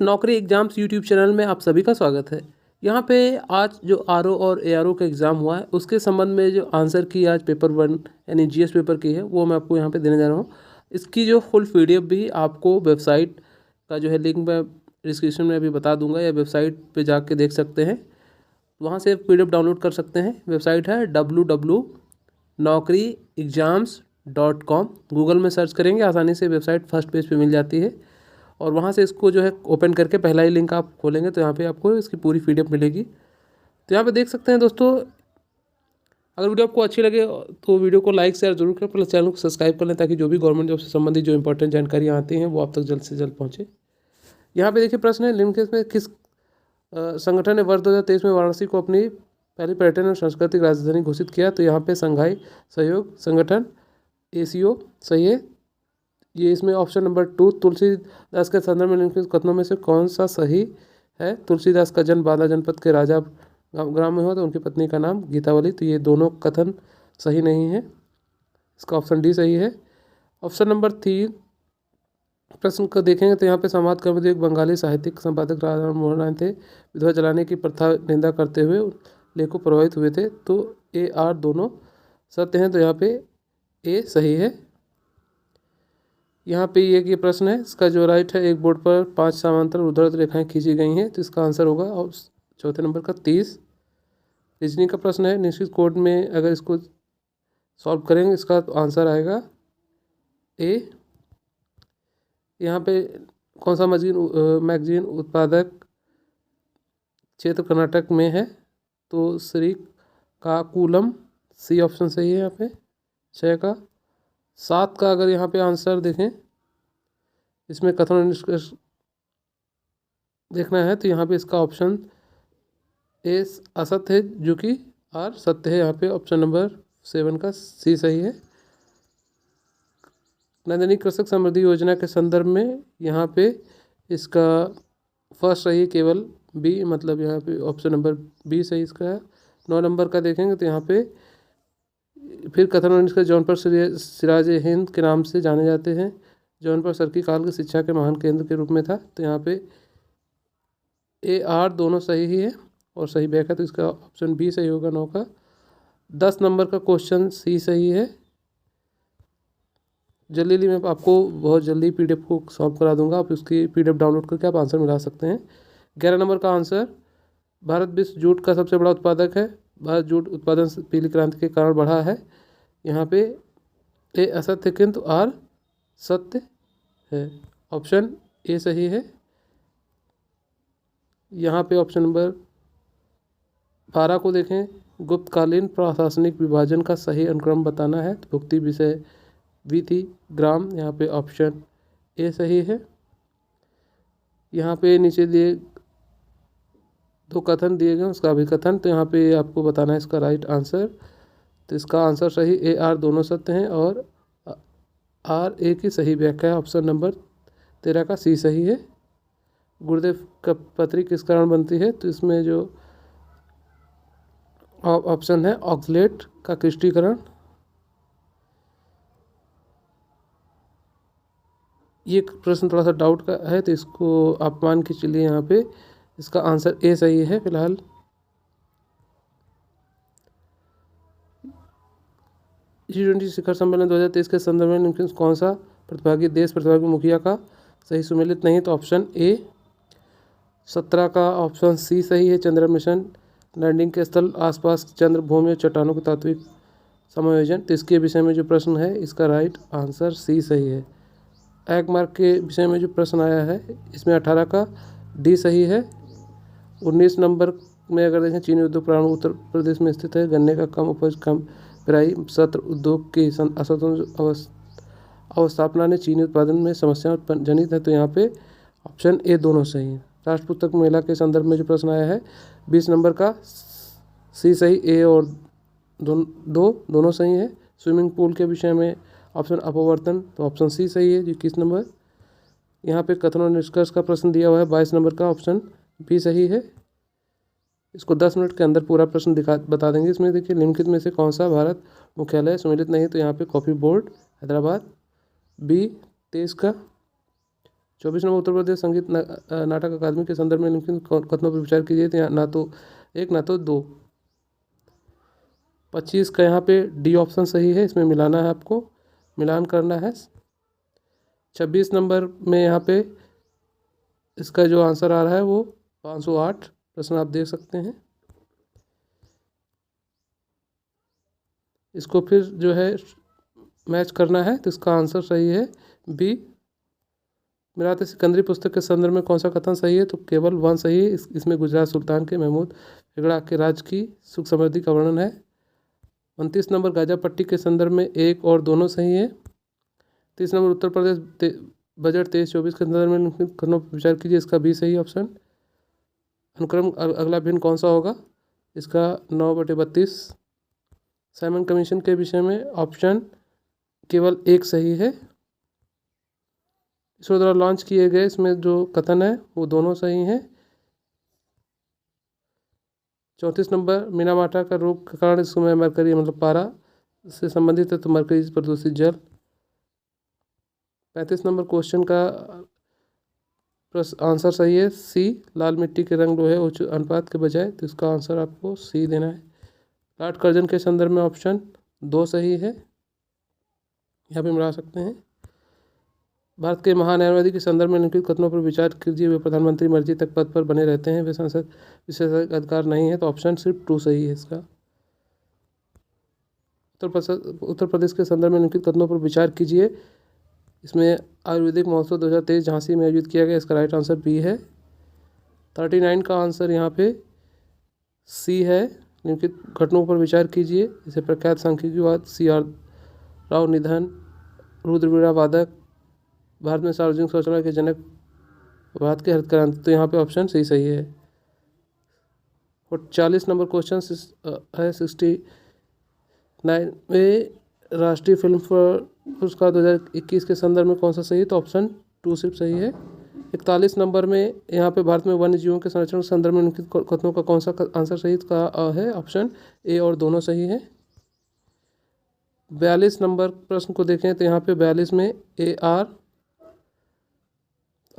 नौकरी exams YouTube channel में आप सभी का स्वागत है। यहाँ पे आज जो आरओ और एआरओ का एग्ज़ाम हुआ है उसके संबंध में जो आंसर की आज पेपर 1 यानी जीएस पेपर की है वो मैं आपको यहाँ पे देने जा रहा हूँ। इसकी जो फुल पीडीएफ भी आपको वेबसाइट का जो है लिंक मैं डिस्क्रिप्शन में अभी बता दूंगा, या वेबसाइट पे जाके देख सकते हैं, वहाँ से पीडीएफ डाउनलोड कर सकते हैं। वेबसाइट है www.naukriexams.com। गूगल में सर्च करेंगे आसानी से वेबसाइट फर्स्ट पेज पे मिल जाती है, और वहाँ से इसको जो है ओपन करके पहला ही लिंक आप खोलेंगे तो यहाँ पे आपको इसकी पूरी पीडीएफ मिलेगी। तो यहाँ पे देख सकते हैं दोस्तों, अगर वीडियो आपको अच्छी लगे तो वीडियो को लाइक शेयर जरूर करें, प्लस चैनल को सब्सक्राइब कर लें ताकि जो भी गवर्नमेंट जॉब से संबंधित जो इंपॉर्टेंट जानकारियाँ आती हैं वो आप तक जल्द से जल्द पहुँचे। यहाँ पे देखिए प्रश्न है, निम्नलिखित में किस संगठन ने वर्ष 2023 में वाराणसी को अपनी पहली पर्यटन और सांस्कृतिक राजधानी घोषित किया? तो यहाँ पे संघाई सहयोग संगठन ACO सही है। ये इसमें ऑप्शन नंबर 2 तुलसीदास के संदर्भ में निम्नलिखित कथनों में से कौन सा सही है? तुलसीदास का जन्म बांदा जनपद के राजा ग्राम में हुआ तो उनकी पत्नी का नाम गीतावली। तो ये दोनों कथन सही नहीं है, इसका ऑप्शन डी सही है। ऑप्शन नंबर 3 प्रश्न को देखेंगे तो यहाँ पे संवाद कवि एक बंगाली साहित्यिक संपादक राजा मोहन राय थे, विधवा जलाने की प्रथा निंदा करते हुए लेखों प्रभावित हुए थे। तो ए आर दोनों सत्य हैं, तो यहाँ पे ए सही है। यहाँ पे ये प्रश्न है, इसका जो राइट है, एक बोर्ड पर 5 समांतर ऊर्ध्वाधर रेखाएं खींची गई हैं, तो इसका आंसर होगा और चौथे नंबर का 30। रीजनिंग का प्रश्न है, निश्चित कोड में अगर इसको सॉल्व करेंगे इसका तो आंसर आएगा ए। यहाँ पे कौन सा मैगजीन उत्पादक क्षेत्र कर्नाटक में है? तो श्रीकाकुलम, सी ऑप्शन सही है यहाँ पे 6 का। 7 का अगर यहाँ पे आंसर देखें, इसमें कथन और निष्कर्ष देखना है तो यहाँ पे इसका ऑप्शन ए असत्य है, जो कि आर सत्य है। यहाँ पे ऑप्शन नंबर 7 का सी सही है। नंदनी कृषक समृद्धि योजना के संदर्भ में यहाँ पे इसका फर्स्ट सही है, केवल बी, मतलब यहाँ पे ऑप्शन नंबर बी सही इसका है। 9 नंबर का देखेंगे तो यहाँ पे फिर कथन और निष्कर्ष जौनपुर सिराज हिंद के नाम से जाने जाते हैं, जौनपुर सरकी काल की शिक्षा के महान केंद्र के रूप में था। तो यहाँ पे ए आर दोनों सही ही है और सही बैक है, तो इसका ऑप्शन बी सही होगा 9 का। 10 नंबर का क्वेश्चन सी सही है। जल्दी मैं आपको बहुत जल्दी पीडीएफ को सॉल्व करा दूंगा, आप उसकी पीडीएफ डाउनलोड करके आप आंसर मिला सकते हैं। 11 नंबर का आंसर, भारत विश्व जूट का सबसे बड़ा उत्पादक है, भारत जूट उत्पादन पीली क्रांति के कारण बढ़ा है। यहाँ पे ए असत्य किंतु आर सत्य है, ऑप्शन ए सही है। यहाँ पे ऑप्शन नंबर 12 को देखें, गुप्तकालीन प्रशासनिक विभाजन का सही अनुक्रम बताना है, तो भुक्ति विषय विधि ग्राम, यहाँ पे ऑप्शन ए सही है। यहाँ पे नीचे दिए 2 कथन दिए गए, उसका अभिकथन, तो यहाँ पे आपको बताना है इसका राइट आंसर। तो इसका आंसर सही ए आर दोनों सत्य हैं और आर ए की सही व्याख्या ऑप्शन नंबर 13 का सी सही है। गुरुदेव का पत्री किस कारण बनती है? तो इसमें जो ऑप्शन है ऑक्सलेट का क्रिस्टीकरण। ये प्रश्न थोड़ा सा डाउट का है, तो इसको आप मान के चलिए यहाँ पे इसका आंसर ए सही है फिलहाल। G20 शिखर सम्मेलन 2023 के संदर्भ में निम्नलिखित कौन सा प्रतिभागी मुखिया का सही सुमेलित नहीं? तो ऑप्शन ए। 17 का ऑप्शन सी सही है, चंद्रयान मिशन लैंडिंग के स्थल आसपास चंद्र भूमि और चट्टानों के तात्विक समायोजन, तो इसके विषय में जो प्रश्न है इसका राइट आंसर सी सही है। एग मार्क के विषय में जो प्रश्न आया है इसमें 18 का डी सही है। 19 नंबर में अगर देखें, चीनी उद्योग प्रारंभ उत्तर प्रदेश में स्थित है, गन्ने का कम उपज कम पेराई सत्र उद्योग की असंतुलित अवस्थापना ने चीनी उत्पादन में समस्याएं जनित है, तो यहाँ पे ऑप्शन ए दोनों सही है। राष्ट्र पुस्तक मेला के संदर्भ में जो प्रश्न आया है 20 नंबर का सी सही, ए और दोनों सही है। स्विमिंग पूल के विषय में ऑप्शन अपवर्तन, तो ऑप्शन सी सही है। 21 नंबर यहाँ पे कथन और निष्कर्ष का प्रश्न दिया हुआ है, 22 नंबर का ऑप्शन बी सही है। इसको 10 मिनट के अंदर पूरा प्रश्न बता देंगे। इसमें देखिए, निम्नलिखित में से कौन सा भारत मुख्यालय सुमेलित नहीं? तो यहाँ पे कॉफ़ी बोर्ड हैदराबाद, बी 23 का। 24 नंबर उत्तर प्रदेश संगीत नाटक अकादमी के संदर्भ में निम्नलिखित कथनों पर विचार कीजिए। तो यहाँ ना तो एक ना तो दो। 25 का यहाँ पे डी ऑप्शन सही है, इसमें मिलाना है, आपको मिलान करना है। 26 नंबर में यहाँ पे इसका जो आंसर आ रहा है वो 508 प्रश्न आप देख सकते हैं। इसको फिर जो है मैच करना है, तो इसका आंसर सही है बी। मिरात सिकंदरी पुस्तक के संदर्भ में कौन सा कथन सही है? तो केवल वन सही है। इसमें गुजरात सुल्तान के महमूद हेगड़ा के राज की सुख समृद्धि का वर्णन है। 29 नंबर गाजा पट्टी के संदर्भ में एक और दोनों सही है। 30 नंबर उत्तर प्रदेश बजट 23-24 के संदर्भ में कथनों पर विचार कीजिए। इसका बी सही ऑप्शन। अनुक्रम अगला भिन्न कौन सा होगा? इसका 9/32। साइमन कमीशन के विषय में ऑप्शन केवल एक सही है। इसरो द्वारा लॉन्च किए गए इसमें जो कथन है वो दोनों सही हैं। 34 नंबर मीनामाटा का रोग के कारण इस समय मरकरी मतलब पारा से संबंधित है, तो मरकरी प्रदूषित जल। 35 नंबर क्वेश्चन का आंसर सही है सी। लाल मिट्टी के रंग लोहे उच्च अनुपात के बजाय, तो इसका आंसर आपको सी देना है। लाट कर्जन के संदर्भ में ऑप्शन 2 सही है, यहाँ पे मिला सकते हैं। भारत के महान्यायवादी के संदर्भ में निम्नलिखित कथनों पर विचार कीजिए। वे प्रधानमंत्री मर्जी तक पद पर बने रहते हैं, वे संसद विशेष अधिकार नहीं है, तो ऑप्शन सिर्फ 2 सही है इसका। उत्तर प्रदेश के संदर्भ में निम्नलिखित कथनों पर विचार कीजिए। इसमें आयुर्वेदिक महोत्सव 2023 झांसी में आयोजित किया गया, इसका राइट आंसर बी है। 39 का आंसर यहाँ पे सी है। निम्नलिखित घटनाओं पर विचार कीजिए। जैसे प्रख्यात सांख्यिकीवाद CR राव निधन, रुद्रवीणा वादक, भारत में सार्वजनिक शौचालय के जनक, भारत के हरित क्रांति, तो यहाँ पे ऑप्शन सही है। और 40 नंबर क्वेश्चन है 69 में राष्ट्रीय फिल्म पुरस्कार 2021 के संदर्भ में कौन सा सही है? तो ऑप्शन 2 सिर्फ सही है। 41 नंबर में यहाँ पे भारत में वन्य जीवों के संरक्षण के संदर्भ में निम्नलिखित कथनों का कौन सा आंसर सही का है? ऑप्शन ए और दोनों सही है। 42 नंबर प्रश्न को देखें तो यहाँ पे 42 में AR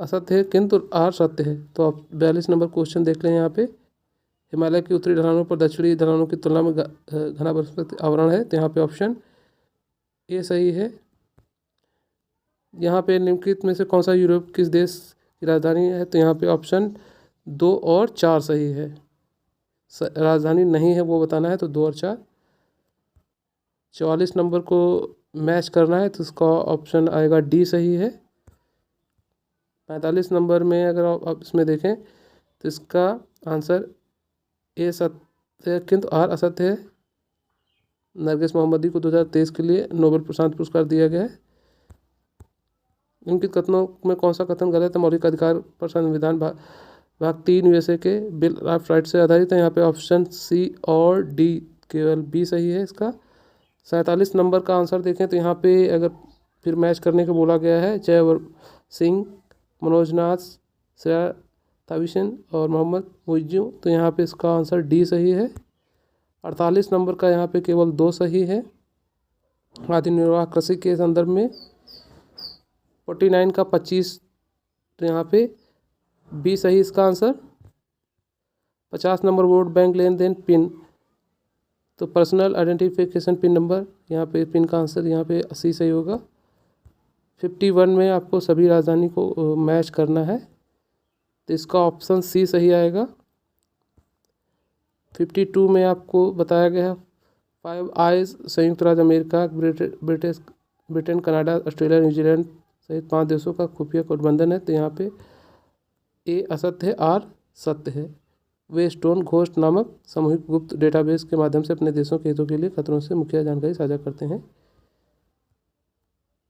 असत्य है किंतु R सत्य है, तो आप 42 नंबर क्वेश्चन देख लें। यहाँ पे हिमालय की उत्तरी ढलानों पर दक्षिणी ढलानों की तुलना में घना बर्फ आवरण है, तो यहाँ पे ऑप्शन ए सही है। यहाँ पे निम्नलिखित में से कौन सा यूरोप किस देश की राजधानी है? तो यहाँ पे ऑप्शन 2 और 4 सही है। राजधानी नहीं है वो बताना है, तो 2 और 4। 44 नंबर को मैच करना है, तो इसका ऑप्शन आएगा डी सही है। 45 नंबर में अगर आप इसमें देखें तो इसका आंसर ए सत्य है किंतु आर असत्य है। नरगिस मोहम्मदी को 2023 के लिए नोबेल शांति पुरस्कार दिया गया है। इनके कथनों में कौन सा कथन गलत है? मौलिक अधिकार पर संविधान भाग 3 USA के बिल ऑफ राइट से आधारित है, यहाँ पे ऑप्शन सी और डी केवल बी सही है इसका। 47 नंबर का आंसर देखें तो यहाँ पे अगर फिर मैच करने को बोला गया है, जय सिंह, मनोज नाथ, श्रेया ताविशन और मोहम्मद मुइज्जू, तो यहाँ पे इसका आंसर डी सही है। 48 नंबर का यहाँ पे केवल 2 सही है। आदि निर्वाह कृषि के संदर्भ में 49 का 25, तो यहाँ पे बी सही इसका आंसर। 50 नंबर वोट बैंक लेन देन पिन, तो पर्सनल आइडेंटिफिकेशन पिन नंबर, यहाँ पे पिन का आंसर यहाँ पे सी सही होगा। 51 में आपको सभी राजधानी को मैच करना है, तो इसका ऑप्शन सी सही आएगा। 52 में आपको बताया गया है 5 आइज संयुक्त राज्य America, Britain, Canada, Australia, New Zealand सहित 5 देशों का खुफिया गठबंधन है, तो यहाँ पे ए असत्य है, आर सत्य है। वे स्टोन घोस्ट नामक सामूहिक गुप्त डेटाबेस के माध्यम से अपने देशों के हितों के लिए खतरों से मुख्य जानकारी साझा करते हैं।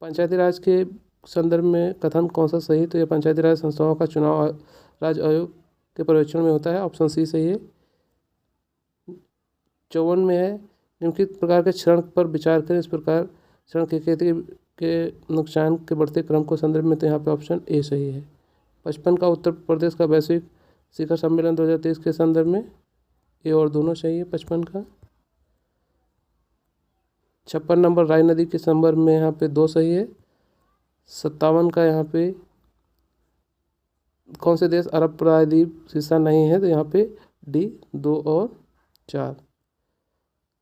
पंचायती राज के संदर्भ में कथन कौन सा सही? तो यह पंचायती राज संस्थाओं का चुनाव राज्य आयोग के पर्यवेक्षण में होता है, ऑप्शन सी सही है। 54 में है निम्नलिखित प्रकार के क्षरण पर विचार करें। इस प्रकार क्षरण के खेती के नुकसान के बढ़ते क्रम को संदर्भ में, तो यहाँ पे ऑप्शन ए सही है। 55 का उत्तर प्रदेश का वैश्विक शिखर सम्मेलन 2023 के संदर्भ में ए और दोनों सही है 55 का। 56 नंबर राय नदी के संदर्भ में यहाँ पे 2 सही है। 57 का यहाँ पे कौन से देश अरब प्रायद्वीप हिस्सा नहीं है, तो यहाँ पे डी 2 और 4।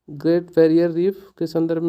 ग्रेट बैरियर रीफ के संदर्भ में